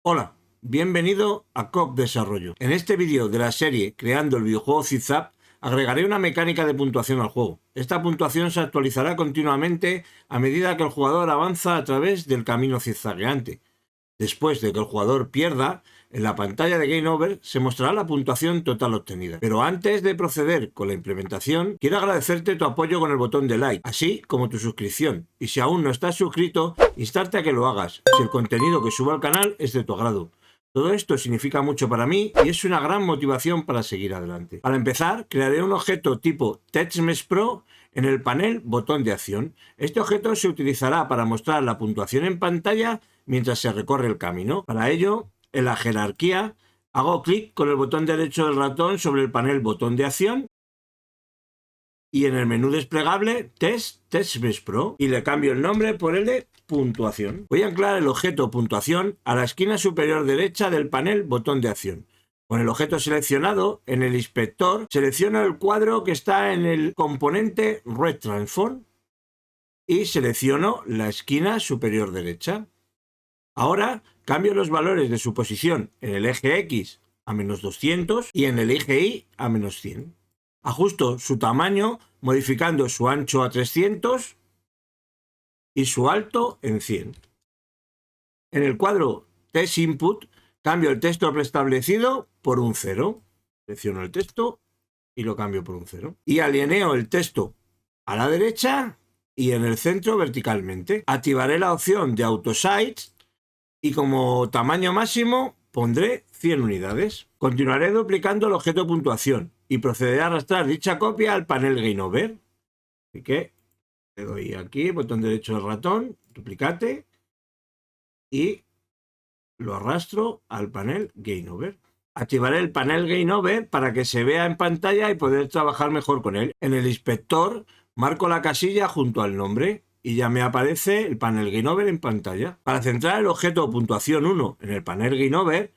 Hola, bienvenido a Coq Desarrollo. En este vídeo de la serie Creando el videojuego ZigZag, agregaré una mecánica de puntuación al juego. Esta puntuación se actualizará continuamente a medida que el jugador avanza a través del camino zigzagueante. Después de que el jugador pierda, en la pantalla de Game Over se mostrará la puntuación total obtenida. Pero antes de proceder con la implementación, quiero agradecerte tu apoyo con el botón de like, así como tu suscripción. Y si aún no estás suscrito, instarte a que lo hagas, si el contenido que subo al canal es de tu agrado. Todo esto significa mucho para mí y es una gran motivación para seguir adelante. Para empezar, crearé un objeto tipo TextMeshPro en el panel Botón de acción. Este objeto se utilizará para mostrar la puntuación en pantalla mientras se recorre el camino. Para ello, en la jerarquía, hago clic con el botón derecho del ratón sobre el panel Botón de acción y en el menú desplegable TextMeshPro y le cambio el nombre por el de puntuación. Voy a anclar el objeto puntuación a la esquina superior derecha del panel Botón de acción. Con el objeto seleccionado, en el inspector, selecciono el cuadro que está en el componente RedTransform y selecciono la esquina superior derecha. Ahora cambio los valores de su posición en el eje X a -200 y en el eje Y a -100. Ajusto su tamaño modificando su ancho a 300 y su alto en 100. En el cuadro Text Input cambio el texto preestablecido por un 0. Selecciono el texto y lo cambio por un 0. Y alineo el texto a la derecha y en el centro verticalmente. Activaré la opción de AutoSize y como tamaño máximo pondré 100 unidades. Continuaré duplicando el objeto puntuación y procederé a arrastrar dicha copia al panel Game Over. Así que le doy aquí, botón derecho del ratón, duplicate y lo arrastro al panel Game Over. Activaré el panel Game Over para que se vea en pantalla y poder trabajar mejor con él. En el inspector marco la casilla junto al nombre y ya me aparece el panel Game Over en pantalla. Para centrar el objeto puntuación 1 en el panel Game Over,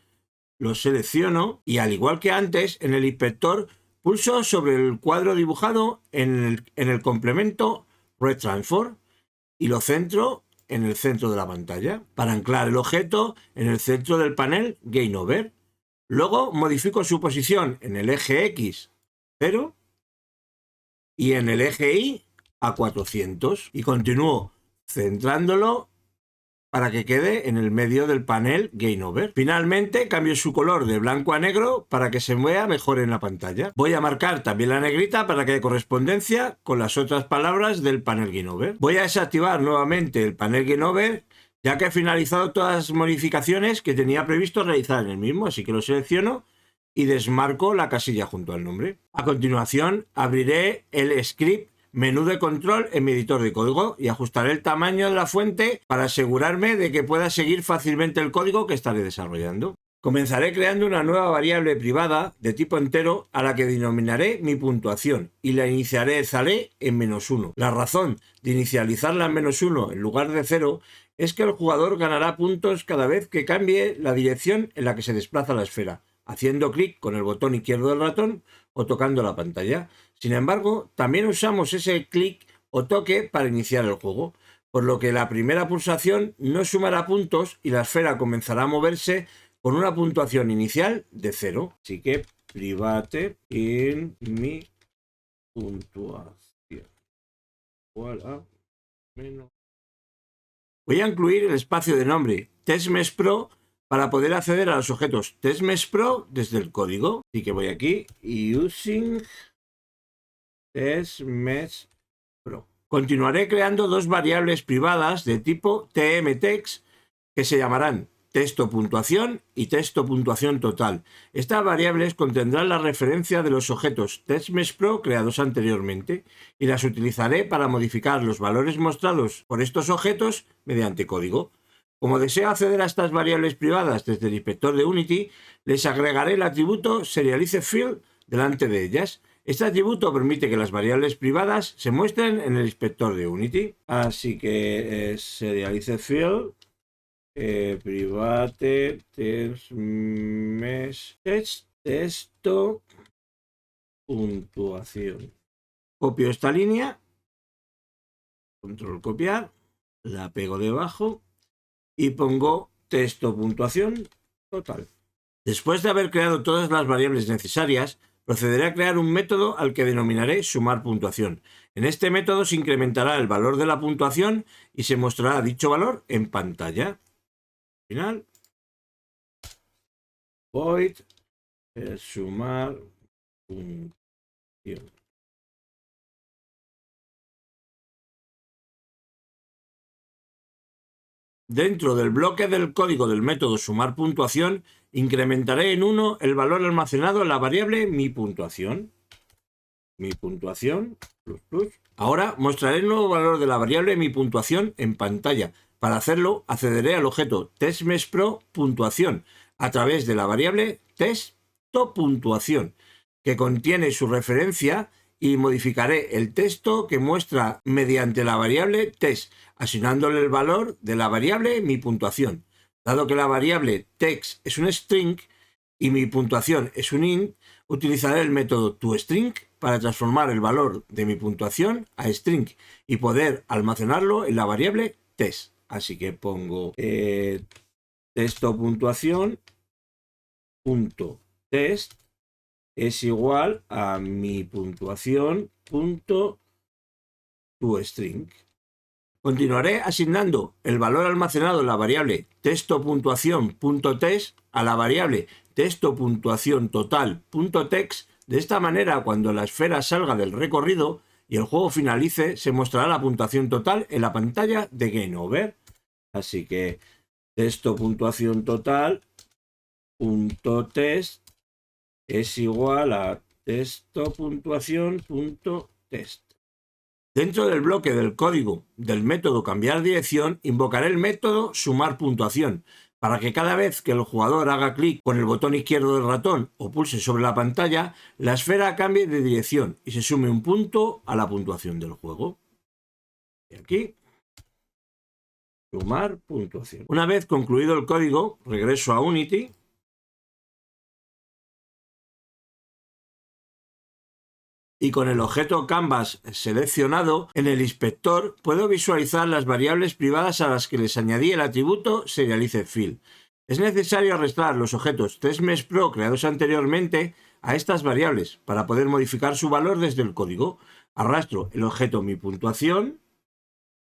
lo selecciono y al igual que antes, en el inspector pulso sobre el cuadro dibujado en el complemento RedTransform y lo centro en el centro de la pantalla para anclar el objeto en el centro del panel Game Over. Luego modifico su posición en el eje X 0 y en el eje Y a 400 y continúo centrándolo para que quede en el medio del panel Game Over. Finalmente cambio su color de blanco a negro para que se vea mejor en la pantalla. Voy a marcar también la negrita para que haya correspondencia con las otras palabras del panel Game Over. Voy a desactivar nuevamente el panel Game Over ya que he finalizado todas las modificaciones que tenía previsto realizar en el mismo, así que lo selecciono y desmarco la casilla junto al nombre. A continuación abriré el script menú de control en mi editor de código y ajustaré el tamaño de la fuente para asegurarme de que pueda seguir fácilmente el código que estaré desarrollando. Comenzaré creando una nueva variable privada de tipo entero a la que denominaré mi puntuación y la iniciaré zale en -1. La razón de inicializarla en -1 en lugar de 0 es que el jugador ganará puntos cada vez que cambie la dirección en la que se desplaza la esfera, haciendo clic con el botón izquierdo del ratón o tocando la pantalla. Sin embargo, también usamos ese clic o toque para iniciar el juego, por lo que la primera pulsación no sumará puntos y la esfera comenzará a moverse con una puntuación inicial de 0. Así que private in mi puntuación igual a menos. Voy a incluir el espacio de nombre TextMeshPro para poder acceder a los objetos TextMeshPro desde el código. Así que voy aquí y using TextMeshPro. Continuaré creando dos variables privadas de tipo tmtext que se llamarán texto puntuación y texto puntuación total. Estas variables contendrán la referencia de los objetos TextMeshPro creados anteriormente y las utilizaré para modificar los valores mostrados por estos objetos mediante código. Como deseo acceder a estas variables privadas desde el inspector de Unity, les agregaré el atributo serializeField delante de ellas. Este atributo permite que las variables privadas se muestren en el inspector de Unity. Así que serializeField private texto puntuación. Copio esta línea, control copiar, la pego debajo y pongo texto puntuación total. Después de haber creado todas las variables necesarias, procederé a crear un método al que denominaré sumar puntuación. En este método se incrementará el valor de la puntuación y se mostrará dicho valor en pantalla. Final. Void sumar puntuación. Dentro del bloque del código del método sumar puntuación, incrementaré en 1 el valor almacenado en la variable mi puntuación. Mi puntuación, plus, plus. Ahora mostraré el nuevo valor de la variable mi puntuación en pantalla. Para hacerlo, accederé al objeto TestMeshPro puntuación a través de la variable texto.puntuación, que contiene su referencia, y modificaré el texto que muestra mediante la variable text, asignándole el valor de la variable mi puntuación. Dado que la variable text es un string y mi puntuación es un int, utilizaré el método toString para transformar el valor de mi puntuación a string y poder almacenarlo en la variable text. Así que pongo texto.puntuación punto text es igual a mi puntuación punto toString. Continuaré asignando el valor almacenado en la variable texto.puntuación.text a la variable texto.puntuación.total.text. De esta manera, cuando la esfera salga del recorrido y el juego finalice, se mostrará la puntuación total en la pantalla de Game Over. Así que texto.puntuación.total.text es igual a texto.puntuación.text. Dentro del bloque del código del método cambiar dirección, invocaré el método sumar puntuación para que cada vez que el jugador haga clic con el botón izquierdo del ratón o pulse sobre la pantalla, la esfera cambie de dirección y se sume un punto a la puntuación del juego. Y aquí, sumar puntuación. Una vez concluido el código, regreso a Unity. Y con el objeto Canvas seleccionado, en el inspector puedo visualizar las variables privadas a las que les añadí el atributo SerializeField. Es necesario arrastrar los objetos TestMeshPro creados anteriormente a estas variables para poder modificar su valor desde el código. Arrastro el objeto miPuntuación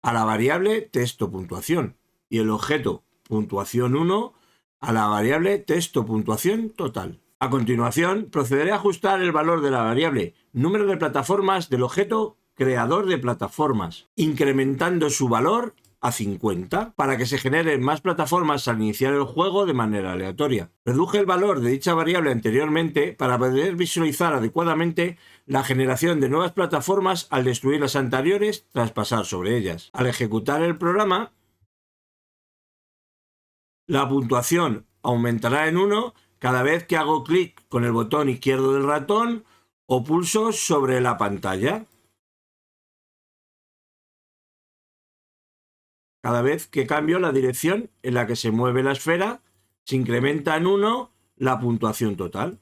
a la variable texto.puntuación y el objeto puntuación1 a la variable texto.puntuación total. A continuación, procederé a ajustar el valor de la variable número de plataformas del objeto creador de plataformas, incrementando su valor a 50 para que se generen más plataformas al iniciar el juego de manera aleatoria. Reduje el valor de dicha variable anteriormente para poder visualizar adecuadamente la generación de nuevas plataformas al destruir las anteriores tras pasar sobre ellas. Al ejecutar el programa, la puntuación aumentará en 1 cada vez que hago clic con el botón izquierdo del ratón o pulso sobre la pantalla. Cada vez que cambio la dirección en la que se mueve la esfera, se incrementa en 1 la puntuación total.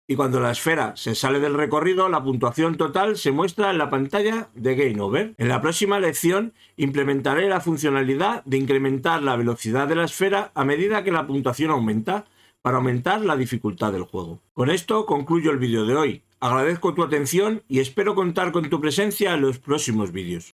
Y cuando la esfera se sale del recorrido, la puntuación total se muestra en la pantalla de Game Over. En la próxima lección implementaré la funcionalidad de incrementar la velocidad de la esfera a medida que la puntuación aumenta, para aumentar la dificultad del juego. Con esto concluyo el vídeo de hoy. Agradezco tu atención y espero contar con tu presencia en los próximos vídeos.